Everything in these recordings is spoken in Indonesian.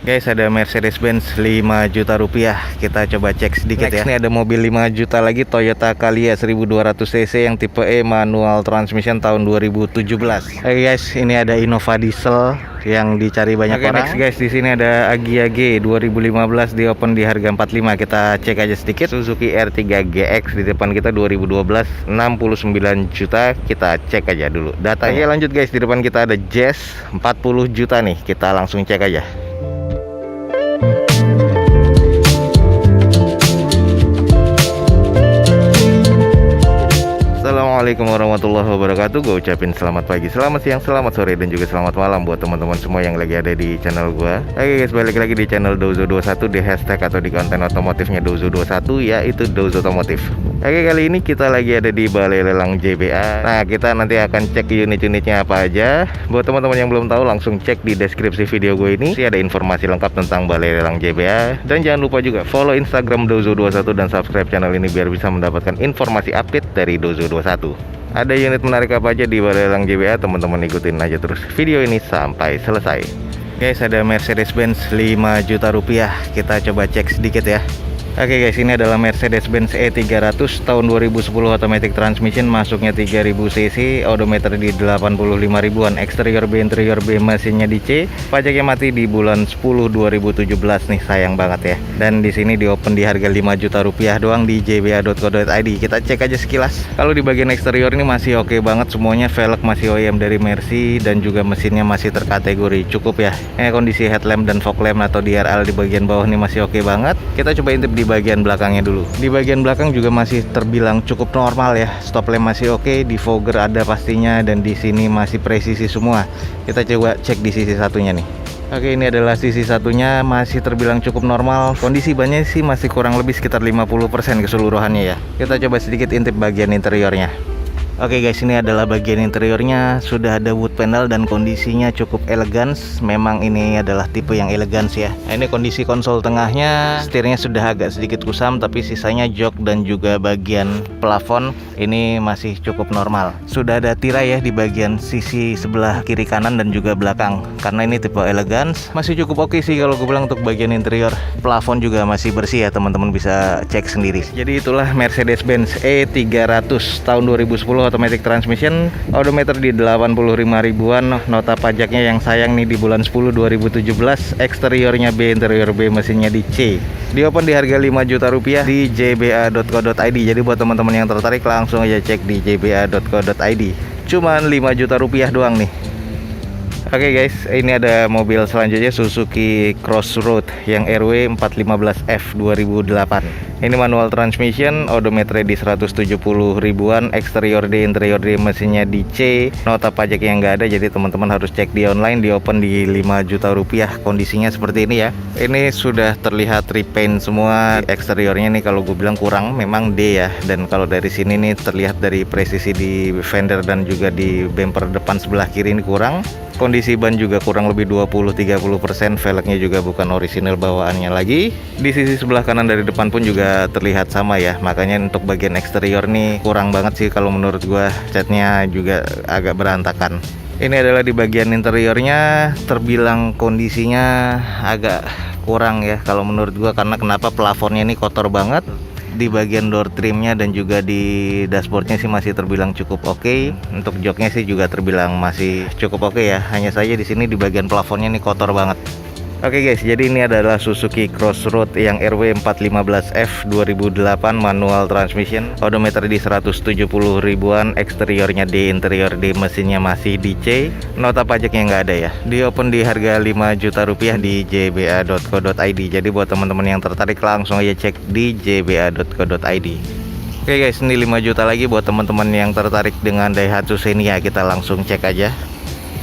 Guys, ada Mercedes-Benz 5 juta rupiah. Kita coba cek sedikit. Next, ya. Ini ada mobil 5 juta lagi, Toyota Calya 1200 cc yang tipe E manual transmission tahun 2017. Oke guys, ini ada Innova diesel yang dicari banyak orang. Next guys, di sini ada Agya G 2015 di open di harga 45. Kita cek aja sedikit. Suzuki R3 GX di depan kita 2012 69 juta. Kita cek aja dulu datanya. Oke, lanjut guys, di depan kita ada Jazz 40 juta nih. Kita langsung cek aja. Assalamualaikum warahmatullahi wabarakatuh. Gue ucapin selamat pagi, selamat siang, selamat sore, dan juga selamat malam buat teman-teman semua yang lagi ada di channel gue. Oke guys, balik lagi di channel Dozo21, di hashtag atau di konten otomotifnya Dozo21, yaitu Dozo Otomotif. Oke, kali ini kita lagi ada di Balai Lelang JBA. Nah, kita nanti akan cek unit-unitnya apa aja. Buat teman-teman yang belum tahu, langsung cek di deskripsi video gue ini. Ada informasi lengkap tentang Balai Lelang JBA. Dan jangan lupa juga follow Instagram Dozo21 dan subscribe channel ini biar bisa mendapatkan informasi update dari Dozo21. Ada unit menarik apa aja di Balai Lelang JBA, teman-teman ikutin aja terus video ini sampai selesai. Guys, ada Mercedes-Benz 5 juta rupiah. Kita coba cek sedikit ya. Oke guys, ini adalah Mercedes-Benz E300 tahun 2010, automatic transmission, masuknya 3000 cc, odometer di 85 ribuan, eksterior B, interior B, mesinnya di C, pajaknya mati di bulan 10 2017 nih, sayang banget ya. Dan di sini di open di harga 5 juta rupiah doang di jba.co.id. Kita cek aja sekilas. Kalau di bagian eksterior ini masih oke banget semuanya, velg masih OEM dari Mercy dan juga mesinnya masih terkategori cukup ya. Kondisi headlamp dan fog lamp atau DRL di bagian bawah ini masih oke banget. Kita coba intip di bagian belakangnya dulu. Di bagian belakang juga masih terbilang cukup normal ya. Stop lamp masih oke, defogger ada pastinya, dan di sini masih presisi semua. Kita coba cek di sisi satunya nih. Oke, ini adalah sisi satunya, masih terbilang cukup normal. Kondisi bannya sih masih kurang lebih sekitar 50% keseluruhannya ya. Kita coba sedikit intip bagian interiornya. Oke guys, ini adalah bagian interiornya. Sudah ada wood panel dan kondisinya cukup elegan. Memang ini adalah tipe yang elegan ya. Nah, ini kondisi konsol tengahnya, setirnya sudah agak sedikit kusam, tapi sisanya jok dan juga bagian plafon ini masih cukup normal. Sudah ada tirai ya di bagian sisi sebelah kiri kanan dan juga belakang. Karena ini tipe elegan, masih cukup oke sih kalau gue bilang untuk bagian interior. Plafon juga masih bersih ya, teman-teman bisa cek sendiri. Jadi itulah Mercedes-Benz E300 tahun 2010, automatic transmission, odometer di 85 ribuan, nota pajaknya yang sayang nih di bulan 10 2017, eksteriornya B, interior B, mesinnya di C. Di open di harga 5 juta rupiah di jba.co.id. Jadi buat teman-teman yang tertarik langsung aja cek di jba.co.id. Cuman 5 juta rupiah doang nih. Oke guys, ini ada mobil selanjutnya, Suzuki Crossroad yang RW 415F 2008. Ini manual transmission, odometer di 170 ribuan, eksterior D, interior D, mesinnya di C, nota pajak yang nggak ada, jadi teman-teman harus cek di online. Di open di 5 juta rupiah, kondisinya seperti ini ya. Ini sudah terlihat repaint semua. Eksteriornya nih kalau gue bilang kurang, memang D ya. Dan kalau dari sini nih terlihat dari presisi di fender dan juga di bumper depan sebelah kiri ini kurang. Kondisi ban juga kurang lebih 20-30%, velgnya juga bukan orisinil bawaannya lagi. Di sisi sebelah kanan dari depan pun juga terlihat sama ya. Makanya untuk bagian eksterior nih kurang banget sih kalau menurut gua. Catnya juga agak berantakan. Ini adalah di bagian interiornya, terbilang kondisinya agak kurang ya kalau menurut gua. Karena kenapa, plafonnya ini kotor banget. Di bagian door trimnya dan juga di dashboardnya sih masih terbilang cukup oke. Untuk joknya sih juga terbilang masih cukup oke ya. Hanya saja di sini di bagian plafonnya nih kotor banget. Oke guys, jadi ini adalah Suzuki Crossroad yang RW 415F 2008, manual transmission, odometer di 170 ribuan, eksteriornya D, interior D, mesinnya masih di C, nota pajaknya nggak ada ya. Di open di harga 5 juta rupiah di jba.co.id. Jadi buat teman-teman yang tertarik langsung aja cek di jba.co.id. Oke guys, ini 5 juta lagi buat teman-teman yang tertarik dengan Daihatsu Xenia. Kita langsung cek aja.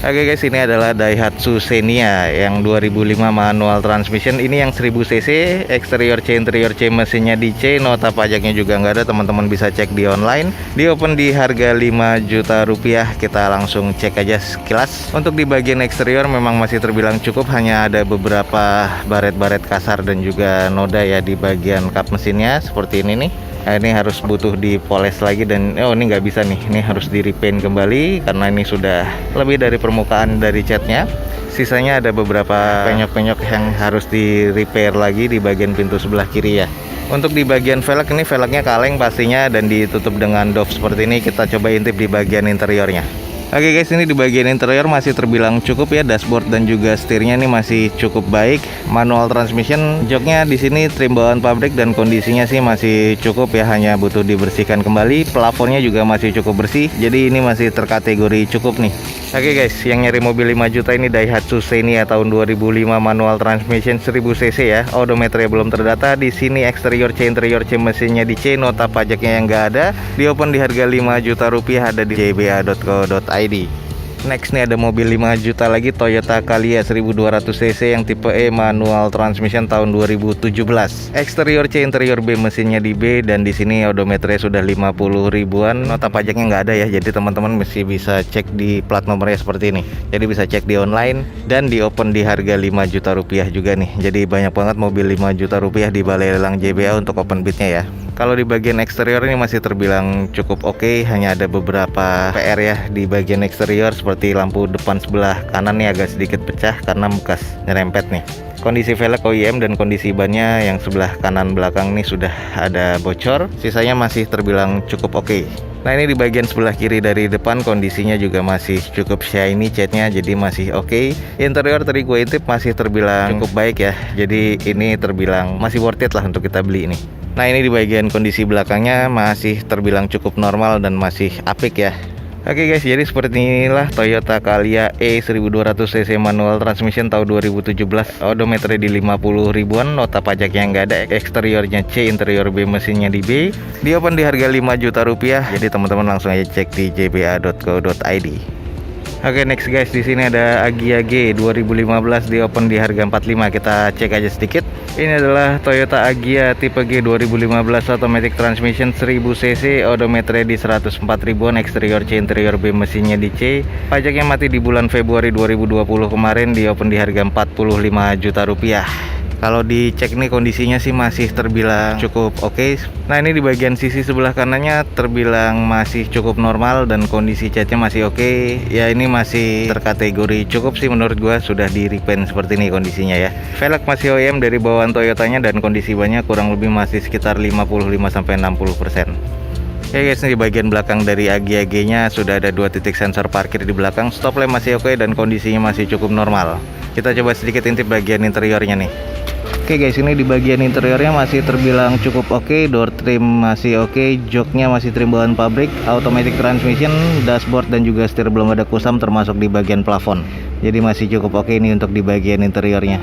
Oke guys, ini adalah Daihatsu Xenia yang 2005 manual transmission. Ini yang 1000 cc, eksterior C, interior C, mesinnya di C, nota pajaknya juga nggak ada, teman-teman bisa cek di online. Di open di harga 5 juta rupiah. Kita langsung cek aja sekilas. Untuk di bagian eksterior memang masih terbilang cukup, hanya ada beberapa baret-baret kasar dan juga noda ya di bagian kap mesinnya seperti ini nih. Nah, ini harus butuh dipoles lagi dan ini nggak bisa nih, ini harus di repaint kembali karena ini sudah lebih dari permukaan dari catnya. Sisanya ada beberapa penyok-penyok yang harus di repair lagi di bagian pintu sebelah kiri ya. Untuk di bagian velg, ini velgnya kaleng pastinya dan ditutup dengan doff seperti ini. Kita coba intip di bagian interiornya. Oke guys, ini di bagian interior masih terbilang cukup ya, dashboard dan juga setirnya ini masih cukup baik. Manual transmission, joknya di sini trim bawaan pabrik dan kondisinya sih masih cukup ya, hanya butuh dibersihkan kembali. Plafonnya juga masih cukup bersih, jadi ini masih terkategori cukup nih. Oke guys, yang nyari mobil 5 juta ini Daihatsu Xenia tahun 2005 manual transmission 1000 cc ya. Odometernya belum terdata. Di sini interior C, mesinnya di C, nota pajaknya yang nggak ada. Di open di harga 5 juta rupiah, ada di jba.co.id. Next nih ada mobil 5 juta lagi, Toyota Calya 1200 cc yang tipe E manual transmission tahun 2017. Eksterior C, interior B, mesinnya di B dan di sini odometernya sudah 50 ribuan. Nota pajaknya nggak ada ya, jadi teman-teman masih bisa cek di plat nomornya seperti ini. Jadi bisa cek di online dan di open di harga 5 juta rupiah juga nih. Jadi banyak banget mobil 5 juta rupiah di balai lelang JBA untuk open bidnya ya. Kalau di bagian eksterior ini masih terbilang cukup oke, hanya ada beberapa PR ya di bagian eksterior seperti lampu depan sebelah kanan nih agak sedikit pecah karena bekas nyerempet nih. Kondisi velg OEM dan kondisi bannya yang sebelah kanan belakang nih sudah ada bocor, sisanya masih terbilang cukup oke. Nah ini di bagian sebelah kiri dari depan kondisinya juga masih cukup shiny catnya, jadi masih oke. Interior tadi gue intip masih terbilang cukup baik ya, jadi ini terbilang masih worth it lah untuk kita beli ini. Nah ini di bagian kondisi belakangnya masih terbilang cukup normal dan masih apik ya. Oke guys, jadi seperti inilah Toyota Calya E 1200 cc manual transmission tahun 2017. Odometernya di 50 ribuan, nota pajaknya nggak ada, eksteriornya C, interior B, mesinnya di B. Di open di harga 5 juta rupiah. Jadi teman-teman langsung aja cek di jba.co.id. Oke next guys, di sini ada Agya G 2015 di open di harga 45. Kita cek aja sedikit. Ini adalah Toyota Agya tipe G 2015 automatic transmission 1000 cc, odometernya di 104 ribuan, eksterior C, interior B, mesinnya di C. Pajaknya mati di bulan Februari 2020 kemarin, di open di harga 45 juta rupiah. Kalau dicek nih kondisinya sih masih terbilang cukup oke. Nah ini di bagian sisi sebelah kanannya terbilang masih cukup normal dan kondisi catnya masih oke. Ya ini masih terkategori cukup sih menurut gua, sudah di repaint seperti ini kondisinya ya. Velg masih OEM dari bawaan Toyotanya dan kondisi bannya kurang lebih masih sekitar 55-60%. Oke guys, ini di bagian belakang dari Agya G-nya sudah ada 2 titik sensor parkir di belakang. Stop lamp masih oke dan kondisinya masih cukup normal. Kita coba sedikit intip bagian interiornya nih. Oke guys, ini di bagian interiornya masih terbilang cukup oke. Door trim masih oke, joknya masih trim bawaan pabrik, automatic transmission, dashboard dan juga setir belum ada kusam termasuk di bagian plafon. Jadi masih cukup oke ini untuk di bagian interiornya.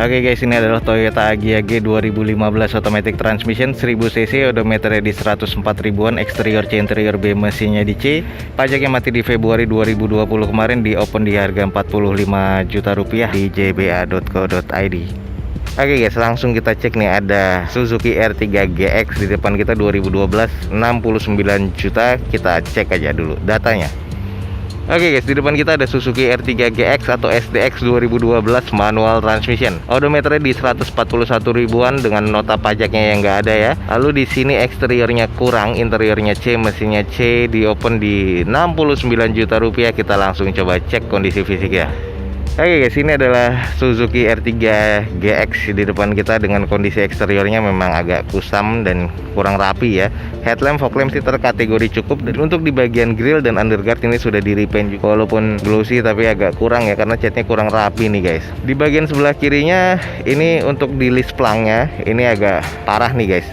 Oke guys, ini adalah Toyota Agya G 2015 automatic transmission 1000 cc, odometernya di 104 ribuan, eksterior C, interior B, mesinnya di C. Pajaknya mati di Februari 2020 kemarin, di open di harga 45 juta rupiah di jba.co.id. Oke guys, langsung kita cek nih, ada Suzuki R3 GX di depan kita 2012 69 juta. Kita cek aja dulu datanya. Oke guys, di depan kita ada Suzuki R3 GX atau SDX 2012 manual transmission. Odometernya di 141 ribuan dengan nota pajaknya yang nggak ada ya. Lalu di sini eksteriornya kurang, interiornya C, mesinnya C, di open di 69 juta rupiah. Kita langsung coba cek kondisi fisiknya. Oke guys, ini adalah Suzuki R3 GX di depan kita dengan kondisi eksteriornya memang agak kusam dan kurang rapi ya. Headlamp, fog lamp sih terkategori cukup, dan untuk di bagian grill dan underguard ini sudah di repaint juga. Walaupun glossy tapi agak kurang ya karena catnya kurang rapi nih guys. Di bagian sebelah kirinya ini untuk di list plangnya ini agak parah nih guys.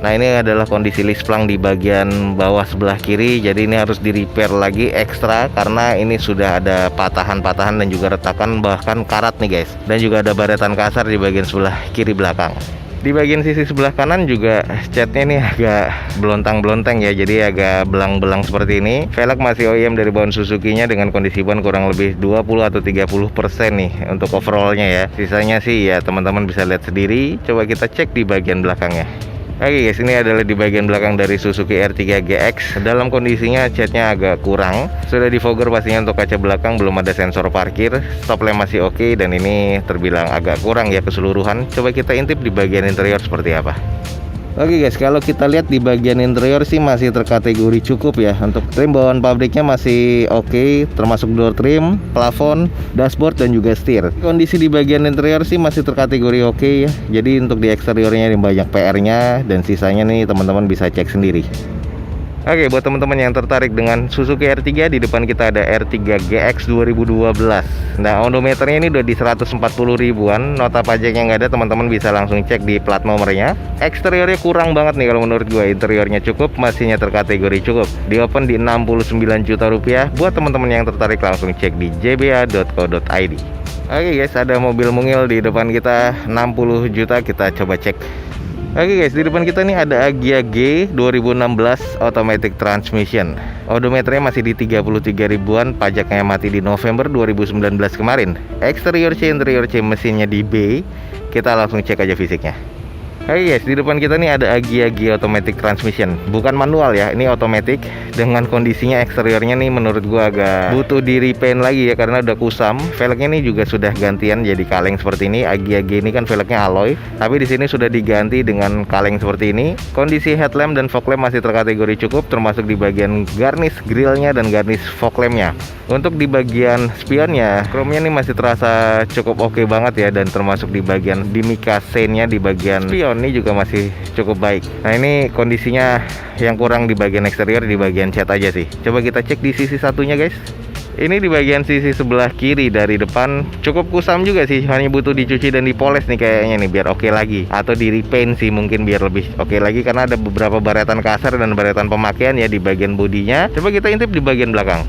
Nah ini adalah kondisi list plang di bagian bawah sebelah kiri. Jadi ini harus di repair lagi ekstra karena ini sudah ada patahan-patahan dan juga retakan, bahkan karat nih guys. Dan juga ada baretan kasar di bagian sebelah kiri belakang. Di bagian sisi sebelah kanan juga catnya ini agak belontang-belonteng ya, jadi agak belang-belang seperti ini. Velg masih OEM dari bawaan Suzuki-nya dengan kondisi ban kurang lebih 20 atau 30% nih untuk overallnya ya. Sisanya sih ya teman-teman bisa lihat sendiri. Coba kita cek di bagian belakangnya. Oke guys, ini adalah di bagian belakang dari Suzuki R3 GX. Dalam kondisinya catnya agak kurang. Sudah di fogger pastinya untuk kaca belakang, belum ada sensor parkir. Stop lamp masih oke dan ini terbilang agak kurang ya keseluruhan. Coba kita intip di bagian interior seperti apa. Oke guys, kalau kita lihat di bagian interior sih masih terkategori cukup ya. Untuk trim bawaan pabriknya masih oke, termasuk door trim, plafon, dashboard dan juga setir. Kondisi di bagian interior sih masih terkategori oke ya. Jadi untuk di eksteriornya ini banyak PR-nya dan sisanya nih teman-teman bisa cek sendiri. Oke, buat teman-teman yang tertarik dengan Suzuki R3, di depan kita ada R3 GX 2012. Nah, odometernya ini udah di 140 ribuan. Nota pajaknya nggak ada, teman-teman bisa langsung cek di plat nomornya. Eksteriornya kurang banget nih kalau menurut gue. Interiornya cukup, mesinnya terkategori cukup. Di open di 69 juta rupiah. Buat teman-teman yang tertarik langsung cek di jba.co.id. Oke guys, ada mobil mungil di depan kita 60 juta, kita coba cek. Oke guys, di depan kita nih ada Agya G 2016 automatic transmission. Odometernya masih di 33 ribuan, pajaknya mati di November 2019 kemarin. Eksterior C, interior C, mesinnya di B. Kita langsung cek aja fisiknya. Oke guys, di depan kita nih ada Agya G automatic transmission. Bukan manual ya, ini automatic. Dengan kondisinya eksteriornya nih menurut gua agak butuh di repaint lagi ya, karena udah kusam. Velgnya nih juga sudah gantian jadi kaleng seperti ini. Agya G ini kan velgnya alloy, tapi di sini sudah diganti dengan kaleng seperti ini. Kondisi headlamp dan fog lamp masih terkategori cukup, termasuk di bagian garnish grillnya dan garnish fog lampnya. Untuk di bagian spionnya, chrome-nya nih masih terasa cukup oke banget ya, dan termasuk di bagian di mica chain-nya di bagian spion ini juga masih cukup baik. Nah, ini kondisinya yang kurang di bagian eksterior, di bagian cat aja sih. Coba kita cek di sisi satunya guys. Ini di bagian sisi sebelah kiri dari depan cukup kusam juga sih, hanya butuh dicuci dan dipoles nih kayaknya nih biar oke lagi, atau di repaint sih mungkin biar lebih oke lagi, karena ada beberapa baretan kasar dan baretan pemakaian ya di bagian bodinya. Coba kita intip di bagian belakang.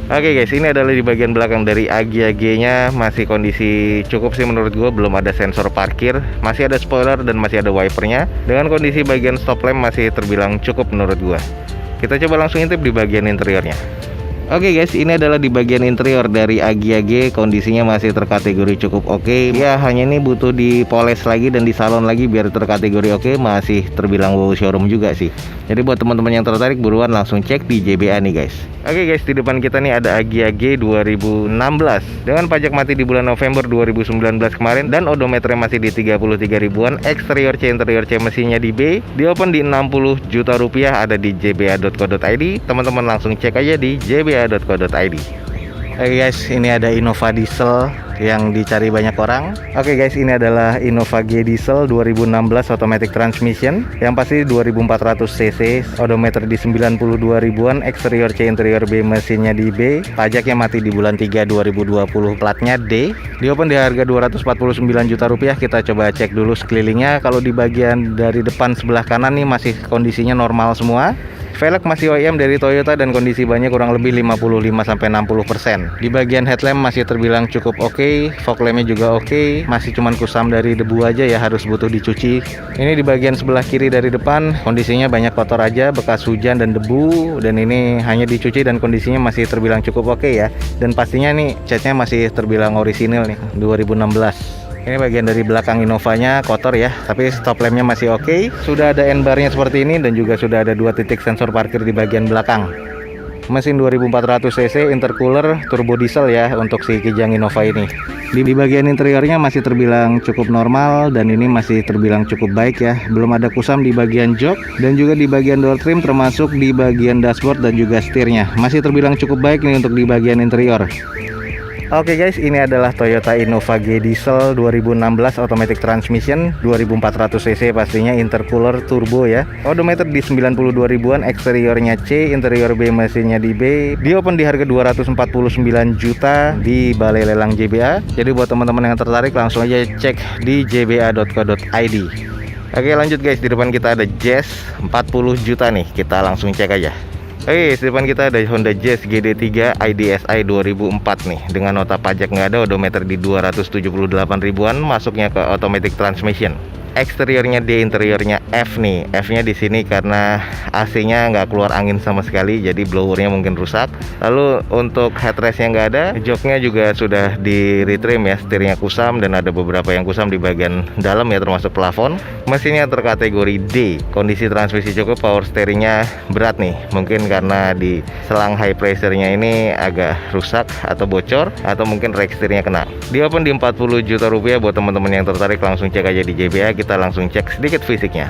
Oke guys, ini adalah di bagian belakang dari Agya G nya. Masih kondisi cukup sih menurut gue, belum ada sensor parkir, masih ada spoiler dan masih ada wipernya. Dengan kondisi bagian stop lamp masih terbilang cukup menurut gue. Kita coba langsung intip di bagian interiornya. Oke guys, ini adalah di bagian interior dari Agya G. Kondisinya masih terkategori cukup oke. Ya, hanya ini butuh dipoles lagi dan disalon lagi biar terkategori oke. Masih terbilang wow showroom juga sih. Jadi buat teman-teman yang tertarik, buruan langsung cek di JBA nih guys. Oke guys, di depan kita nih ada Agya G 2016 dengan pajak mati di bulan November 2019 kemarin, dan odometernya masih di 33 ribuan. Eksterior C, interior C, mesinnya di B. Di open di 60 juta rupiah, ada di jba.co.id. Teman-teman langsung cek aja di jba.co.id. Oke guys, ini ada Innova diesel yang dicari banyak orang. Oke guys, ini adalah Innova G diesel 2016 automatic transmission, yang pasti 2400 cc, odometer di 92 ribuan, eksterior C, interior B, mesinnya di B. Pajaknya mati di bulan 3 2020, platnya D. Di open di harga 249 juta rupiah. Kita coba cek dulu sekelilingnya. Kalau di bagian dari depan sebelah kanan nih masih kondisinya normal semua. Velg masih OEM dari Toyota dan kondisi bannya kurang lebih 55-60%. Di bagian headlamp masih terbilang cukup oke, fog lampnya juga oke, masih cuman kusam dari debu aja ya, harus butuh dicuci. Ini di bagian sebelah kiri dari depan kondisinya banyak kotor aja, bekas hujan dan debu, dan ini hanya dicuci dan kondisinya masih terbilang cukup oke ya. Dan pastinya nih catnya masih terbilang orisinil nih, 2016. Ini bagian dari belakang Innovanya kotor ya, tapi stop lampnya masih oke. Sudah ada N-barnya seperti ini, dan juga sudah ada 2 titik sensor parkir di bagian belakang. Mesin 2400 cc, intercooler, turbo diesel ya untuk si Kijang Innova ini. Di bagian interiornya masih terbilang cukup normal, dan ini masih terbilang cukup baik ya. Belum ada kusam di bagian jok, dan juga di bagian door trim, termasuk di bagian dashboard dan juga setirnya. Masih terbilang cukup baik nih untuk di bagian interior. Oke guys, ini adalah Toyota Innova G diesel 2016 automatic transmission, 2400 cc pastinya, intercooler turbo ya. Odometer di 92 ribuan, eksteriornya C, interior B, mesinnya di B. Di open di harga 249 juta di Balai Lelang JBA. Jadi buat teman-teman yang tertarik langsung aja cek di jba.co.id. Oke lanjut guys, di depan kita ada Jazz 40 juta nih. Kita langsung cek aja. Oke, di depan kita ada Honda Jazz GD3 IDSI 2004 nih, dengan nota pajak nggak ada, odometer di 278 ribuan, masuknya ke automatic transmission. Eksteriornya D, interiornya F nih. F-nya di sini karena AC-nya nggak keluar angin sama sekali, jadi blowernya mungkin rusak. Lalu untuk headrestnya nggak ada, joknya juga sudah di retrim ya, setirnya kusam dan ada beberapa yang kusam di bagian dalam ya, termasuk plafon. Mesinnya terkategori D, kondisi transmisi cukup, power steeringnya berat nih, mungkin karena di selang high pressure-nya ini agak rusak atau bocor, atau mungkin rack setirnya kena. Di open di 40 juta rupiah. Buat teman-teman yang tertarik langsung cek aja di JBA. Kita langsung cek sedikit fisiknya.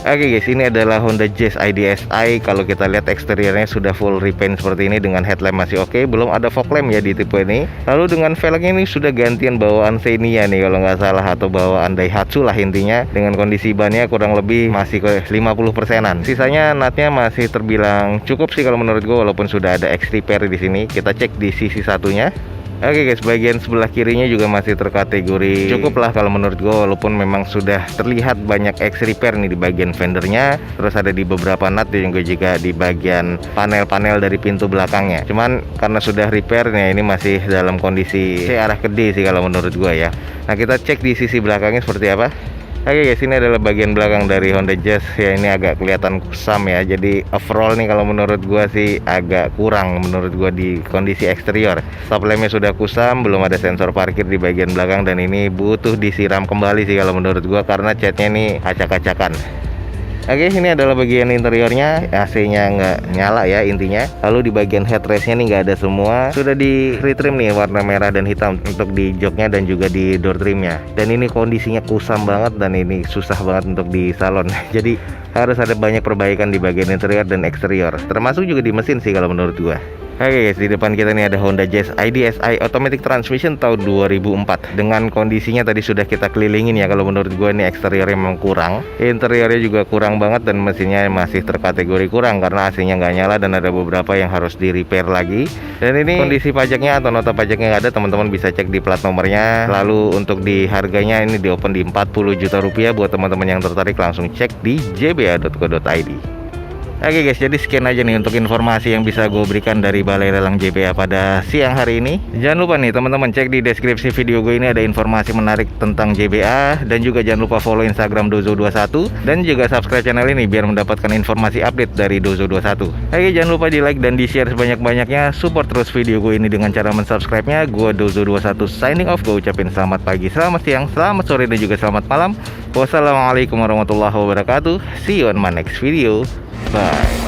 Oke guys, ini adalah Honda Jazz IDSi. Kalau kita lihat eksteriornya sudah full repaint seperti ini dengan headlamp masih oke, belum ada fog lamp ya di tipe ini. Lalu dengan velgnya ini sudah gantian bawaan Xenia nih kalau nggak salah, atau bawaan Daihatsu lah intinya. Dengan kondisi bannya kurang lebih masih ke 50%-an. Sisanya natnya masih terbilang cukup sih kalau menurut gue, walaupun sudah ada X repair di sini. Kita cek di sisi satunya. Oke guys, bagian sebelah kirinya juga masih terkategori cukup lah kalau menurut gue, walaupun memang sudah terlihat banyak X repair nih di bagian fendernya, terus ada di beberapa nut dan juga di bagian panel-panel dari pintu belakangnya. Cuman karena sudah repair nih, ini masih dalam kondisi C arah ke D sih kalau menurut gue ya. Nah, kita cek di sisi belakangnya seperti apa. Oke guys, ini adalah bagian belakang dari Honda Jazz ya. Ini agak kelihatan kusam ya. Jadi overall nih kalau menurut gua sih agak kurang menurut gua di kondisi eksterior. Stop lampnya sudah kusam, belum ada sensor parkir di bagian belakang, dan ini butuh disiram kembali sih kalau menurut gua karena catnya nih acak-acakan. Oke, ini adalah bagian interiornya. AC-nya nggak nyala ya intinya. Lalu di bagian headrestnya nih nggak ada semua. Sudah di retrim nih warna merah dan hitam untuk di joknya dan juga di door trimnya. Dan ini kondisinya kusam banget dan ini susah banget untuk di salon. Jadi harus ada banyak perbaikan di bagian interior dan eksterior. Termasuk juga di mesin sih kalau menurut gua. Oke guys, di depan kita nih ada Honda Jazz IDSi Automatic Transmission tahun 2004. Dengan kondisinya tadi sudah kita kelilingin ya. Kalau menurut gue nih eksteriornya memang kurang, interiornya juga kurang banget, dan mesinnya masih terkategori kurang karena AC-nya nggak nyala dan ada beberapa yang harus di repair lagi. Dan ini kondisi pajaknya atau nota pajaknya nggak ada, teman-teman bisa cek di plat nomornya. Lalu untuk di harganya ini di open di 40 juta rupiah. Buat teman-teman yang tertarik langsung cek di jba.co.id. Oke guys, jadi sekian aja nih untuk informasi yang bisa gue berikan dari Balai Lelang JBA pada siang hari ini. Jangan lupa nih teman-teman, cek di deskripsi video gue ini ada informasi menarik tentang JBA. Dan juga jangan lupa follow Instagram Dozo21, dan juga subscribe channel ini biar mendapatkan informasi update dari Dozo21. Oke, jangan lupa di like dan di share sebanyak-banyaknya. Support terus video gue ini dengan cara mensubscribe-nya. Gue Dozo21 signing off. Gue ucapin selamat pagi, selamat siang, selamat sore, dan juga selamat malam. Wassalamualaikum warahmatullahi wabarakatuh. See you on my next video. Bye.